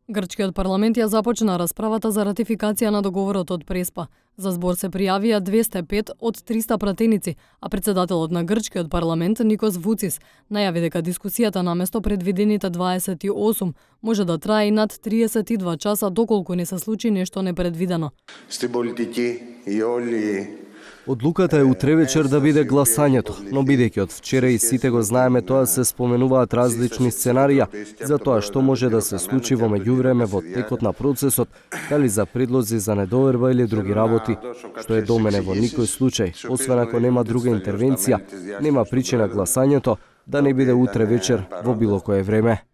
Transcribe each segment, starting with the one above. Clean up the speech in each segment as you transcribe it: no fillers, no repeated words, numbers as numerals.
Грчкиот парламент ја започна расправата за ратификација на договорот од Преспа. За збор се пријавија 205 од 300 пратеници, а председателот на Грчкиот парламент Никос Вуцис најави дека дискусијата наместо предвидените 28 може да трае и над 32 часа доколку не се случи нешто непредвидено. Одлуката е утре вечер да биде гласањето, но бидејќи од вчера и сите го знаеме тоа, се споменуваат различни сценарија за тоа што може да се случи во меѓувреме во текот на процесот, дали за предлози за недоверба или други работи, што е до мене во никој случај, освен ако нема друга интервенција, нема причина гласањето да не биде утре вечер во било кое време.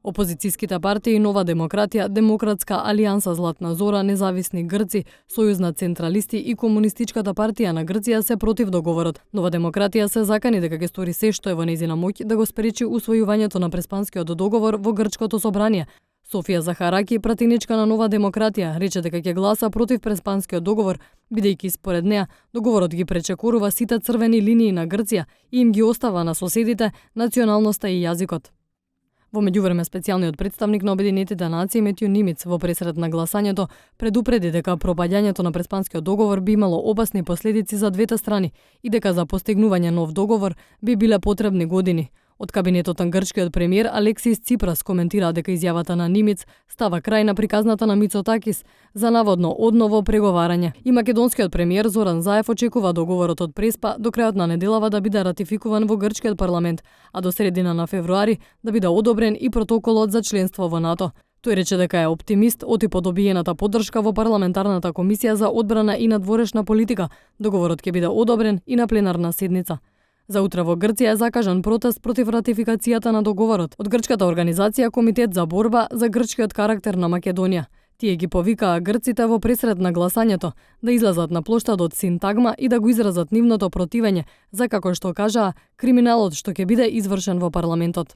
Опозицијските партии Нова демократија, Демократска алијанса Златна зора, Независни грци, Сојуз на централисти и Комунистичката партија на Грција се против договорот. Нова демократија се закани дека ќе стори се што е во нејзина моќ да го спречи усвојувањето на Преспанскиот договор во Грчкото собрание. Софија Захараки, пратеничка на Нова демократија, рече дека ќе гласа против Преспанскиот договор, бидејќи според неа договорот ги пречекорува сите црвени линии на Грција и им ги остава на соседите националноста и јазикот. Во меѓувреме, специјалниот представник на Обединетите нации Метју Нимиц во пресред на гласањето предупреди дека пропаѓањето на Преспанскиот договор би имало опасни последици за двете страни и дека за постигнување нов договор би биле потребни години. Од кабинетот на грчкиот премиер Алексис Ципрас коментира дека изјавата на Нимиц става крај на приказната на Мицотакис за наводно одново преговарање. И македонскиот премиер Зоран Заев очекува договорот од Преспа до крајот на неделава да биде ратификуван во грчкиот парламент, а до средина на февруари да биде одобрен и протоколот за членство во НАТО. Тој рече дека е оптимист оти по добиената поддршка во парламентарната комисија за одбрана и надворешна политика. Договорот ќе биде одобрен и на пленарна седница. За утре во Грција е закажан протест против ратификацијата на договорот од грчката организација Комитет за борба за грчкиот карактер на Македонија. Тие ги повикаа грците во пресред на гласањето да излезат на плоштадот Синтагма и да го изразат нивното противење за, како што кажаа, криминалот што ќе биде извршен во парламентот.